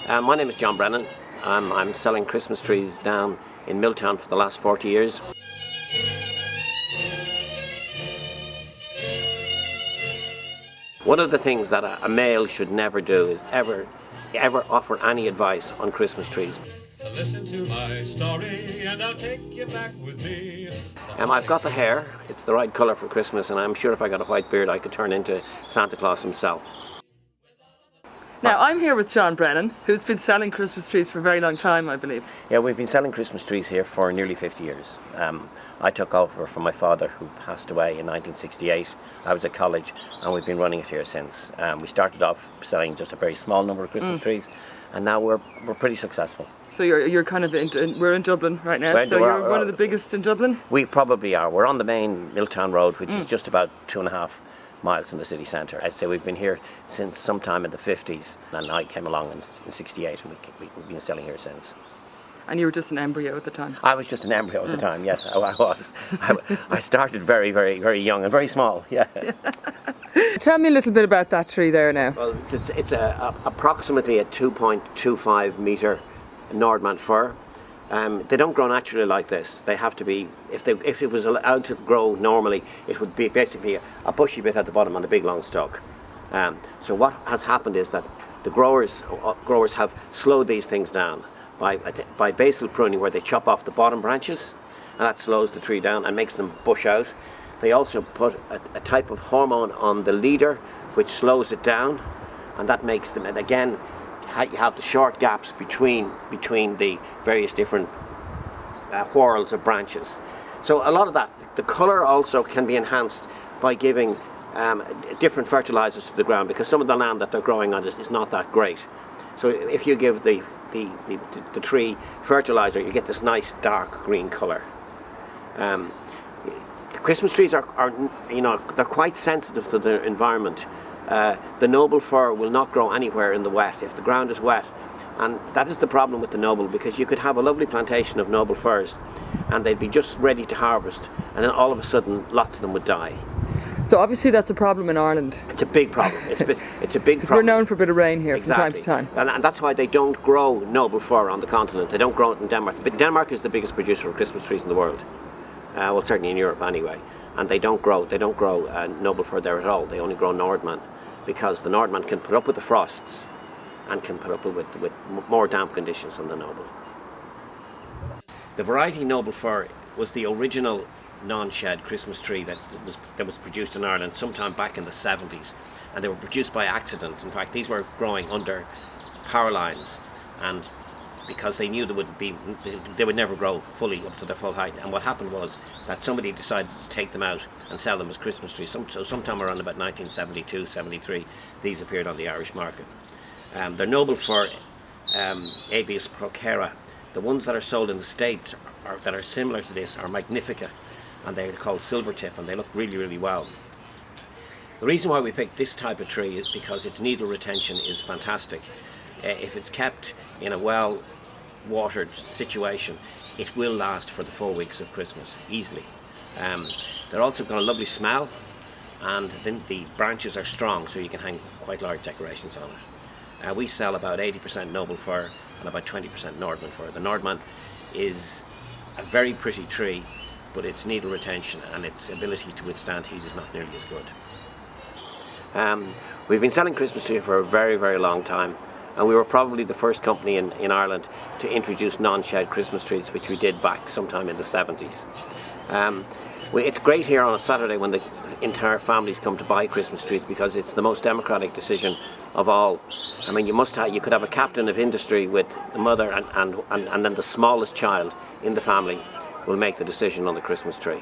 My name is John Brennan. I'm selling Christmas trees down in Milltown for the last 40 years. One of the things that a male should never do is ever offer any advice on Christmas trees. Listen to my story and I'll take you back with me. I've got the hair, it's the right colour for Christmas, and I'm sure if I got a white beard I could turn into Santa Claus himself. Now, I'm here with John Brennan, who's been selling Christmas trees for a very long time, I believe. Yeah, we've been selling Christmas trees here for nearly 50 years. I took over from my father, who passed away in 1968. I was at college, and we've been running it here since. We started off selling just a very small number of Christmas trees, and now we're pretty successful. So you're kind of we're in Dublin right now. So you're one of the biggest in Dublin? We probably are. We're on the main Milltown Road, which is just about 2.5 miles from the city centre. I'd say we've been here since sometime in the 50s, and I came along in 68, and we've been selling here since. And you were just an embryo at the time? I was just an embryo at the time, yes, I was. I started very, very, very young and very small, yeah. Tell me a little bit about that tree there now. Well, it's approximately a 2.25 metre Nordmann fir. They don't grow naturally like this. They have to be, if it was allowed to grow normally, it would be basically a bushy bit at the bottom and a big long stalk. So what has happened is that the growers have slowed these things down by basal pruning, where they chop off the bottom branches, and that slows the tree down and makes them bush out. They also put a type of hormone on the leader which slows it down, and that makes them, and again you have the short gaps between the various different whorls of branches. So a lot of that, the colour also can be enhanced by giving different fertilisers to the ground, because some of the land that they're growing on is not that great. So if you give the tree fertiliser, you get this nice dark green colour. Christmas trees are they're quite sensitive to the environment. The noble fir will not grow anywhere in the wet if the ground is wet, and that is the problem with the noble, because you could have a lovely plantation of noble firs and they'd be just ready to harvest, and then all of a sudden lots of them would die. So obviously that's a problem in Ireland. It's a big problem. It's a big problem. We're known for a bit of rain here exactly. from time to time. And that's why they don't grow noble fir on the continent. They don't grow it in Denmark. But Denmark is the biggest producer of Christmas trees in the world. Well, certainly in Europe anyway. And they don't grow noble fir there at all. They only grow Nordmann, because the Nordmann can put up with the frosts and can put up with more damp conditions than the noble. The variety noble fir was the original non-shed Christmas tree that was produced in Ireland sometime back in the 70s, and they were produced by accident. In fact, these were growing under power lines, and because they knew they would never grow fully up to their full height. And what happened was that somebody decided to take them out and sell them as Christmas trees. So sometime around about 1972, 73, these appeared on the Irish market. They're noble fir, Abies procera. The ones that are sold in the States that are similar to this are Magnifica, and they're called Silvertip, and they look really, really well. The reason why we picked this type of tree is because its needle retention is fantastic. If it's kept in a well-watered situation, it will last for the 4 weeks of Christmas easily. They're also got a lovely smell, and then the branches are strong, so you can hang quite large decorations on it. We sell about 80% noble fir and about 20% Nordmann fir. The Nordmann is a very pretty tree, but its needle retention and its ability to withstand heat is not nearly as good. We've been selling Christmas trees for a very, very long time, and we were probably the first company in Ireland to introduce non-shed Christmas trees, which we did back sometime in the 70s. It's great here on a Saturday when the entire families come to buy Christmas trees, because it's the most democratic decision of all. I mean, you could have a captain of industry with the mother and then the smallest child in the family will make the decision on the Christmas tree.